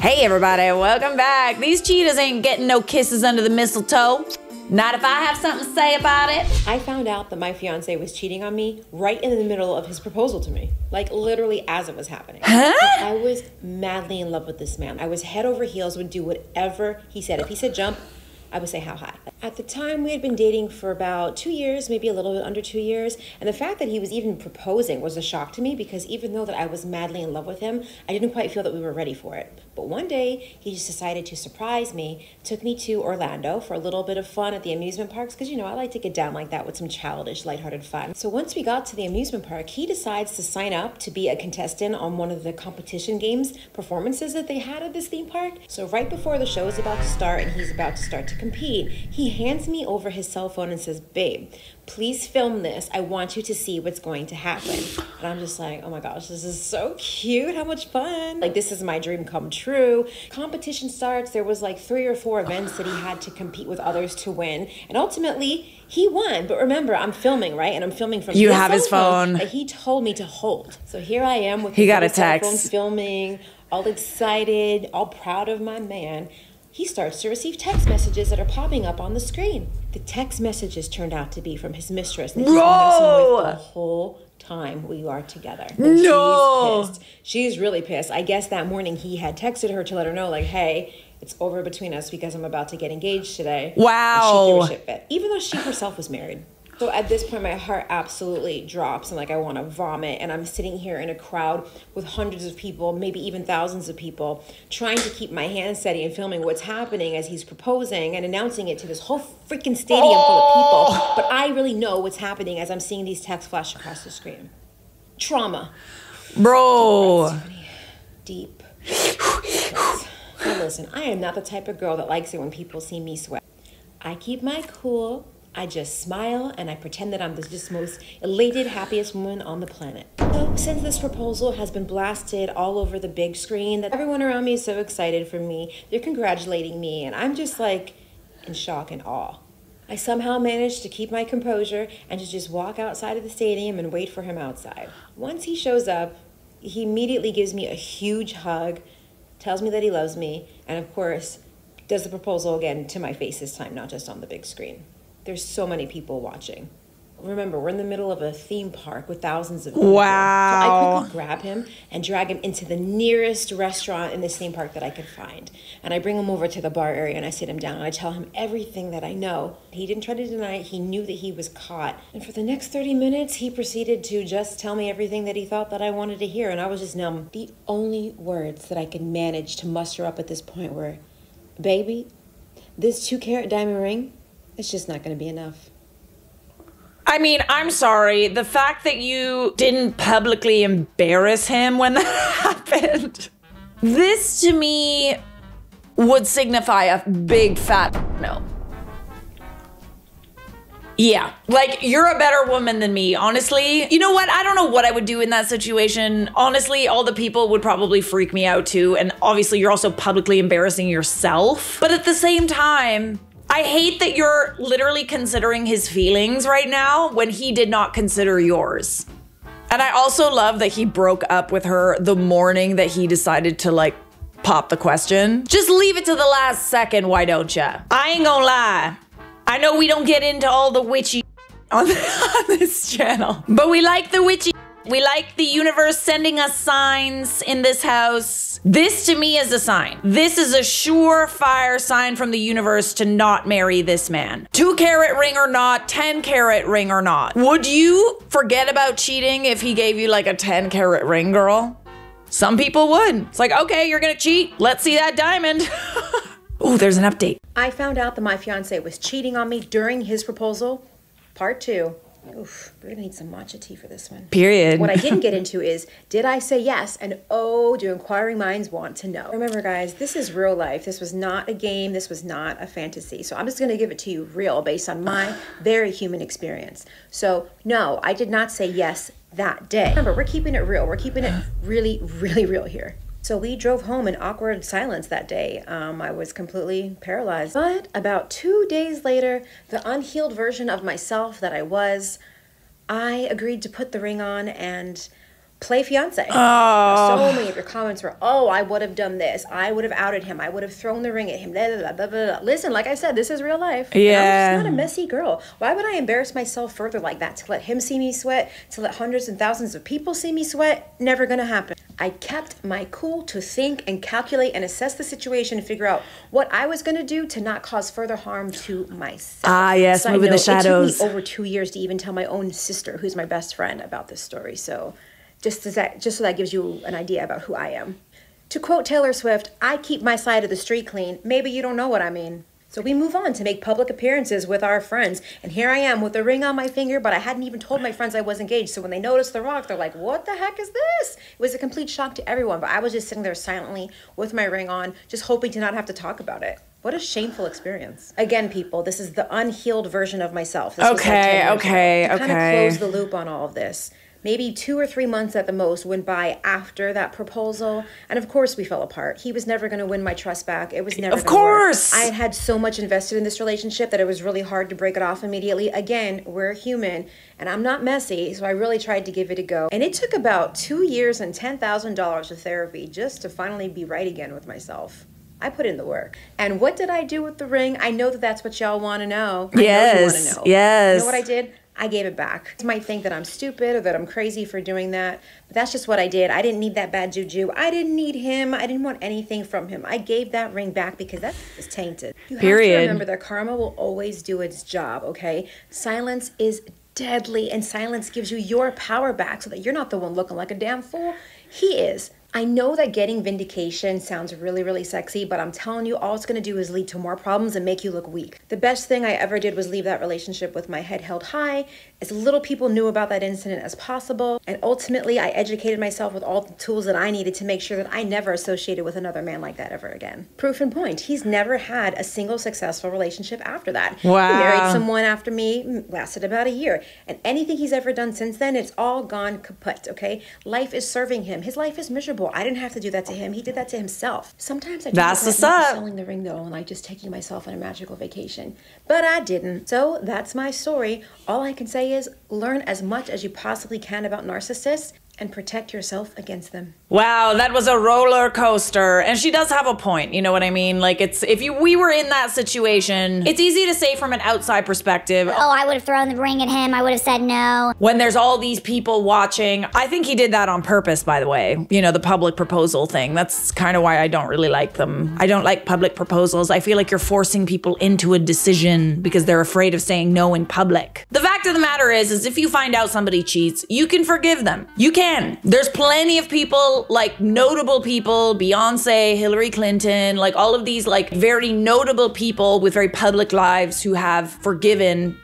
Hey everybody, welcome back. These cheetahs ain't getting no kisses under the mistletoe. Not if I have something to say about it. I found out that my fiance was cheating on me right in the middle of his proposal to me. Like literally as it was happening. Huh? I was madly in love with this man. I was head over heels, would do whatever he said. If he said jump, I would say how high. At the time, we had been dating for about 2 years, maybe a little bit under 2 years. And the fact that he was even proposing was a shock to me because even though that I was madly in love with him, I didn't quite feel that we were ready for it. But one day, he just decided to surprise me, took me to Orlando for a little bit of fun at the amusement parks because, you know, I like to get down like that with some childish, lighthearted fun. So once we got to the amusement park, he decides to sign up to be a contestant on one of the competition games performances that they had at this theme park. So right before the show is about to start and he's about to start to compete, he hands me over his cell phone and says, "Babe, please film this. I want you to see what's going to happen." And I'm just like, oh my gosh, this is so cute. How much fun. Like, this is my dream come true. Competition starts. There was like 3 or 4 events that he had to compete with others to win. And ultimately, he won. But remember, I'm filming, right? And I'm filming from you have his phone that he told me to hold. So here I am with he got a cell text phone filming, all excited, all proud of my man. He starts to receive text messages that are popping up on the screen. The text messages turned out to be from his mistress that he's been messing with the whole time we are together. And she's pissed. She's really pissed. I guess that morning he had texted her to let her know, like, hey, it's over between us because I'm about to get engaged today. Wow. And she threw a shit fit, even though she herself was married. So at this point, my heart absolutely drops and like I want to vomit. And I'm sitting here in a crowd with hundreds of people, maybe even thousands of people, trying to keep my hands steady and filming what's happening as he's proposing and announcing it to this whole freaking stadium full of people. But I really know what's happening as I'm seeing these texts flash across the screen. Trauma. Bro. Deep breaths. Now listen, I am not the type of girl that likes it when people see me sweat. I keep my cool. I just smile and I pretend that I'm the just most elated, happiest woman on the planet. So since this proposal has been blasted all over the big screen, that everyone around me is so excited for me, they're congratulating me, and I'm just like in shock and awe. I somehow managed to keep my composure and to just walk outside of the stadium and wait for him outside. Once he shows up, he immediately gives me a huge hug, tells me that he loves me, and of course, does the proposal again to my face this time, not just on the big screen. There's so many people watching. Remember, we're in the middle of a theme park with thousands of people. Wow. So I quickly grab him and drag him into the nearest restaurant in this theme park that I could find. And I bring him over to the bar area and I sit him down and I tell him everything that I know. He didn't try to deny it. He knew that he was caught. And for the next 30 minutes, he proceeded to just tell me everything that he thought that I wanted to hear. And I was just numb. The only words that I could manage to muster up at this point were, "Baby, this 2-carat diamond ring, it's just not going to be enough." I mean, I'm sorry. The fact that you didn't publicly embarrass him when that happened, this to me would signify a big fat no. Yeah, like, you're a better woman than me, honestly. You know what? I don't know what I would do in that situation. Honestly, all the people would probably freak me out too. And obviously, you're also publicly embarrassing yourself. But at the same time, I hate that you're literally considering his feelings right now when he did not consider yours. And I also love that he broke up with her the morning that he decided to, like, pop the question. Just leave it to the last second, why don't ya? I ain't gonna lie. I know we don't get into all the witchy on this channel, but we like the witchy. We like the universe sending us signs in this house. This to me is a sign. This is a surefire sign from the universe to not marry this man. 2-carat ring or not, 10-carat ring or not. Would you forget about cheating if he gave you like a 10-carat ring, girl? Some people would. It's like, okay, you're gonna cheat. Let's see that diamond. Oh, there's an update. I found out that my fiance was cheating on me during his proposal. Part 2. Oof, we're gonna need some matcha tea for this one. Period. What I didn't get into is, did I say yes? And oh, do inquiring minds want to know? Remember guys, this is real life. This was not a game. This was not a fantasy. So I'm just gonna give it to you real based on my very human experience. So no, I did not say yes that day. Remember, we're keeping it real. We're keeping it really, really real here. So we drove home in awkward silence that day. I was completely paralyzed. But about 2 days later, the unhealed version of myself that I agreed to put the ring on, and play fiance. Oh. So many of your comments were, oh, I would have done this. I would have outed him. I would have thrown the ring at him. Blah, blah, blah, blah, blah. Listen, like I said, this is real life. Yeah. And I'm just not a messy girl. Why would I embarrass myself further like that? To let him see me sweat, to let hundreds and thousands of people see me sweat? Never gonna happen. I kept my cool to think and calculate and assess the situation and figure out what I was gonna do to not cause further harm to myself. Ah, yes, move in the shadows. It took me over 2 years to even tell my own sister, who's my best friend, about this story. So just so that gives you an idea about who I am. To quote Taylor Swift, I keep my side of the street clean. Maybe you don't know what I mean. So we move on to make public appearances with our friends. And here I am with a ring on my finger, but I hadn't even told my friends I was engaged. So when they noticed the rock, they're like, what the heck is this? It was a complete shock to everyone, but I was just sitting there silently with my ring on, just hoping to not have to talk about it. What a shameful experience. Again, people, this is the unhealed version of myself. This Okay. kind of close the loop on all of this. Maybe 2 or 3 months at the most went by after that proposal. And of course we fell apart. He was never going to win my trust back. It was never going to work. Of course! I had so much invested in this relationship that it was really hard to break it off immediately. Again, we're human and I'm not messy, so I really tried to give it a go. And it took about 2 years and $10,000 of therapy just to finally be right again with myself. I put in the work. And what did I do with the ring? I know that that's what y'all want to know. I know you want to know. Yes. You know what I did? I gave it back. You might think that I'm stupid or that I'm crazy for doing that, but that's just what I did. I didn't need that bad juju. I didn't need him. I didn't want anything from him. I gave that ring back because that was tainted. You have to remember that karma will always do its job, okay? Silence is deadly, and silence gives you your power back so that you're not the one looking like a damn fool. He is. I know that getting vindication sounds really, really sexy, but I'm telling you, all it's going to do is lead to more problems and make you look weak. The best thing I ever did was leave that relationship with my head held high, as little people knew about that incident as possible, and ultimately I educated myself with all the tools that I needed to make sure that I never associated with another man like that ever again. Proof in point, he's never had a single successful relationship after that. Wow. He married someone after me, lasted about a year, and anything he's ever done since then, it's all gone kaput, okay? Life is serving him. His life is miserable. I didn't have to do that to him. He did that to himself. Sometimes I do regret not selling the ring though and like just taking myself on a magical vacation. But I didn't. So that's my story. All I can say is learn as much as you possibly can about narcissists and protect yourself against them. Wow, that was a roller coaster. And she does have a point, you know what I mean? Like, it's, we were in that situation, it's easy to say from an outside perspective, oh, I would have thrown the ring at him, I would have said no. When there's all these people watching. I think he did that on purpose, by the way. You know, the public proposal thing. That's kind of why I don't really like them. I don't like public proposals. I feel like you're forcing people into a decision because they're afraid of saying no in public. The fact of the matter is if you find out somebody cheats, you can forgive them. You can. There's plenty of people, like notable people, Beyonce, Hillary Clinton, like all of these like very notable people with very public lives who have forgiven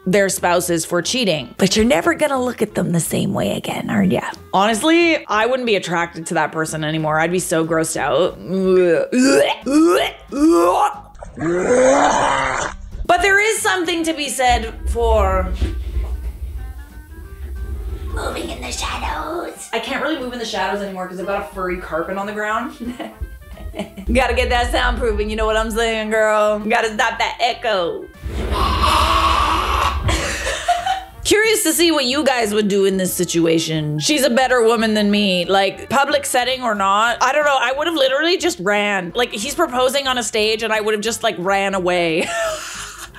their spouses for cheating. But you're never gonna look at them the same way again, are ya? Honestly, I wouldn't be attracted to that person anymore. I'd be so grossed out. But there is something to be said for moving in the shadows. I can't really move in the shadows anymore because I've got a furry carpet on the ground. Gotta get that soundproofing, you know what I'm saying, girl? Gotta stop that echo. Curious to see what you guys would do in this situation. She's a better woman than me. Like, public setting or not, I don't know. I would have literally just ran. Like, he's proposing on a stage and I would have just like ran away.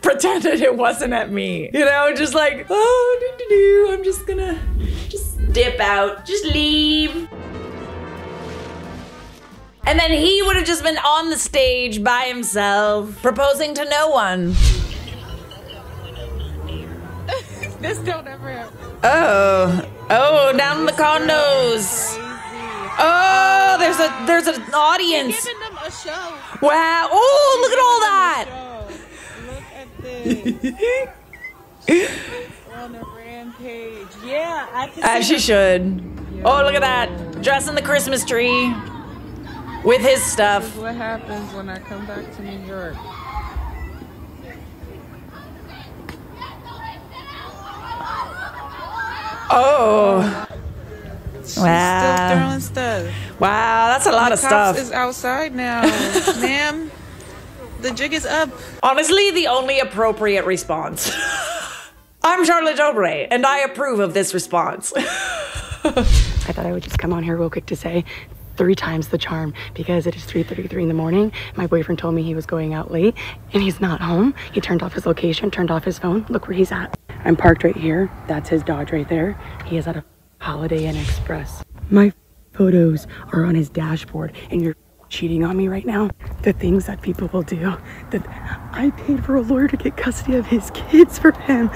Pretended it wasn't at me. You know, just like, oh, I'm just gonna dip out, just leave. And then he would have just been on the stage by himself, proposing to no one. This don't ever happen. Oh, down in the condos. Oh, there's an audience. Giving them a show. Wow. Oh, look at all that. On a rampage. Yeah, I can As she should. Oh, look at that. Dressing the Christmas tree with his stuff. This is what happens when I come back to New York. Oh. She's wow. still throwing stuff. Wow, that's a lot of stuff. The cops is outside now. Ma'am, the jig is up. Honestly, the only appropriate response. I'm Charlotte Dobre, and I approve of this response. I thought I would just come on here real quick to say 3 times the charm because it is 3:33 in the morning. My boyfriend told me he was going out late and he's not home. He turned off his location, turned off his phone. Look where he's at. I'm parked right here. That's his Dodge right there. He is at a Holiday Inn Express. My photos are on his dashboard and you're cheating on me right now. The things that people will do. That I paid for a lawyer to get custody of his kids for him.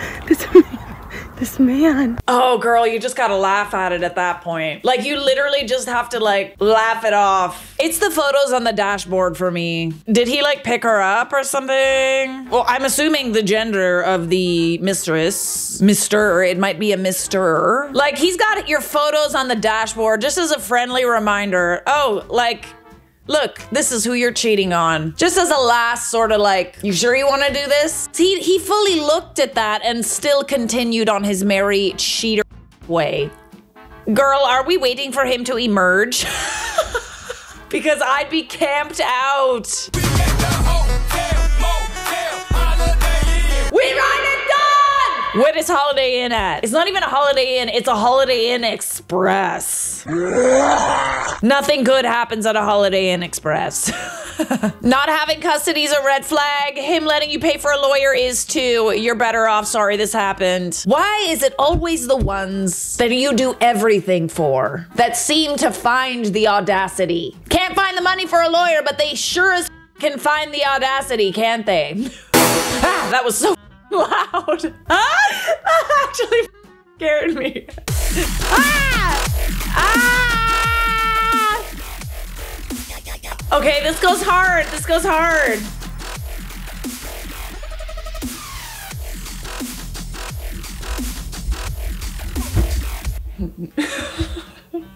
This man. Oh, girl, you just gotta laugh at it at that point. Like, you literally just have to, like, laugh it off. It's the photos on the dashboard for me. Did he, like, pick her up or something? Well, I'm assuming the gender of the mistress. Mr. It might be a Mr. Like, he's got your photos on the dashboard just as a friendly reminder. Oh, like, look, this is who you're cheating on. Just as a last sort of like, you sure you want to do this? He fully looked at that and still continued on his merry cheater way. Girl, are we waiting for him to emerge? Because I'd be camped out. We ride it done! What is Holiday Inn at? It's not even a Holiday Inn, it's a Holiday Inn Express. Nothing good happens at a Holiday Inn Express. Not having custody is a red flag. Him letting you pay for a lawyer is too. You're better off. Sorry this happened. Why is it always the ones that you do everything for that seem to find the audacity? Can't find the money for a lawyer, but they sure as can find the audacity, can't they? Ah, that was so loud. Ah, that actually scared me. Ah! Ah! Okay, this goes hard. This goes hard.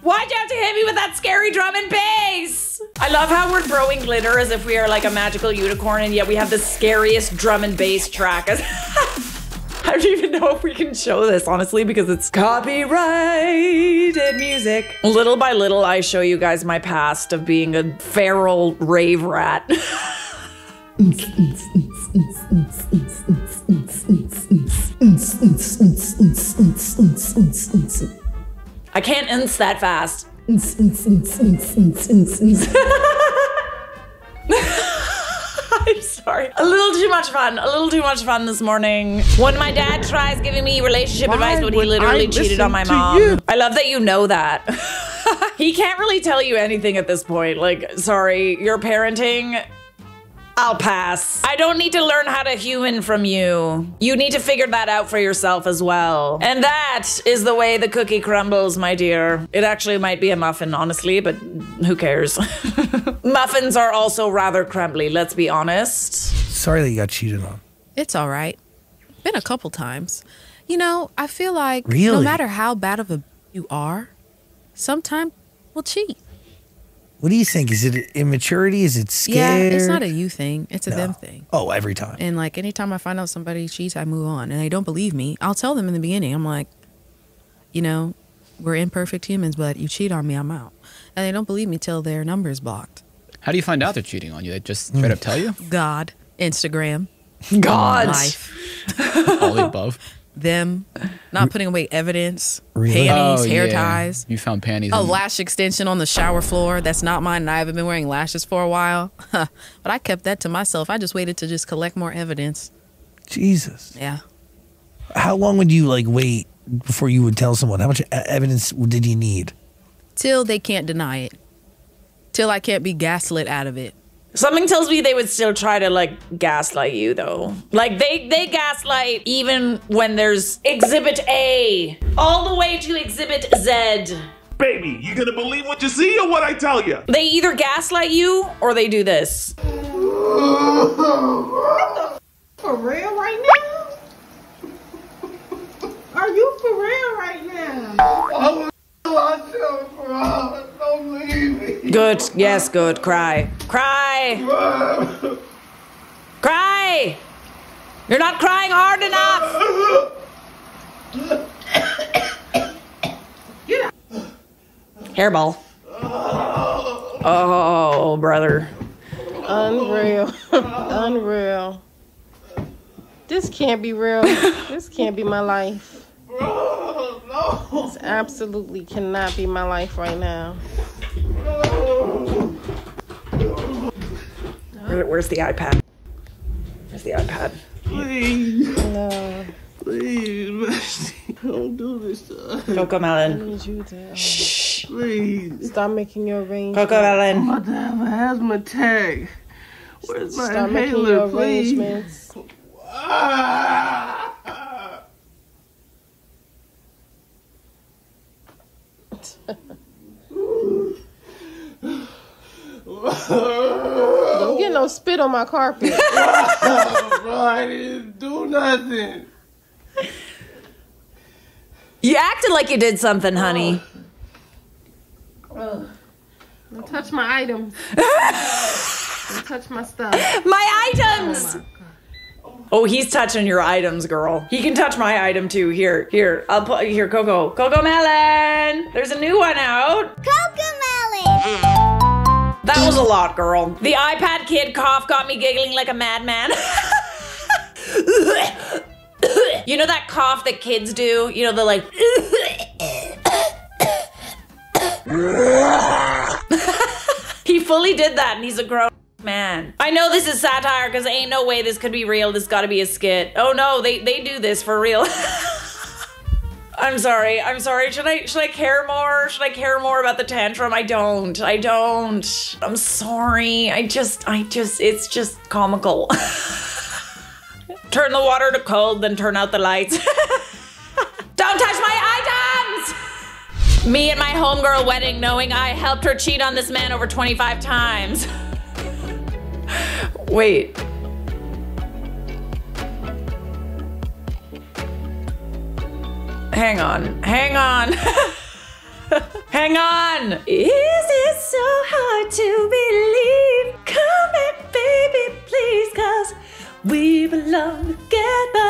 Why'd you have to hit me with that scary drum and bass? I love how we're throwing glitter as if we are like a magical unicorn, and yet we have the scariest drum and bass track. I don't even know if we can show this, honestly, because it's copyrighted music. Little by little, I show you guys my past of being a feral rave rat. I can't that fast. I'm sorry. A little too much fun. A little too much fun this morning. When my dad tries giving me relationship advice, but he literally cheated on my mom. I love that you know that. He can't really tell you anything at this point. Like, sorry, your parenting, I'll pass. I don't need to learn how to human from you. You need to figure that out for yourself as well. And that is the way the cookie crumbles, my dear. It actually might be a muffin, honestly, but who cares? Muffins are also rather crumbly, let's be honest. Sorry that you got cheated on. It's all right. Been a couple times. You know, I feel like Really? no matter how bad of a you are, sometimes we'll cheat. What do you think? Is it immaturity? Is it scared? Yeah, it's not a you thing. It's a them thing. Oh, every time. And like anytime I find out somebody cheats, I move on. And they don't believe me. I'll tell them in the beginning. I'm like, you know, we're imperfect humans, but you cheat on me, I'm out. And they don't believe me till their number's blocked. How do you find out they're cheating on you? They just straight up tell you? God, Instagram, God, life, All the above. them not putting away evidence, Really? panties, hair ties. You found panties. A in- lash extension on the shower floor. That's not mine, and I haven't been wearing lashes for a while. But I kept that to myself. I just waited to just collect more evidence. Jesus. Yeah. How long would you like wait before you would tell someone? How much evidence did you need? Till they can't deny it. Till I can't be gaslit out of it. something tells me they would still try to like gaslight you though. Like they gaslight even when there's exhibit A all the way to exhibit Z. Baby, you gonna believe what you see or what I tell you? They either gaslight you or they do this. For real right now? Are you for real right now? I myself, bro. Don't leave me. Good. Yes, good. Cry. Cry. Cry. You're not crying hard enough. Hairball. Oh, brother. Unreal. Unreal. This can't be real. This can't be my life. Bro, no. This absolutely cannot be my life right now. Where's the iPad? Where's the iPad? Please. No. Please, don't do this to us. Coco I Melon. need you to Shh. Please. start making your arrangements. Coco Melon. I'm about to have an asthma attack. Where's my Start making your inhaler, please? arrangements. Don't get no spit on my carpet. Bro, I didn't do nothing. You acted like you did something, honey. Don't touch my items. Don't touch my stuff. My items! Oh, he's touching your items, girl. He can touch my item too. Here. I'll put here, Coco. Coco Melon! There's a new one out. Cocomelon! That was a lot, girl. The iPad kid cough got me giggling like a madman. You know that cough that kids do? You know, the like... He fully did that and he's a grown man. I know this is satire because ain't no way this could be real. This gotta be a skit. Oh no, they do this for real. I'm sorry. Should I care more? Should I care more about the tantrum? I don't. I'm sorry. It's just comical. Turn the water to cold, then turn out the lights. Don't touch my items! Me at my homegirl wedding knowing I helped her cheat on this man over 25 times. Wait. Hang on. Hang on. Is it so hard to believe? Come back, baby, please, 'cause we belong together.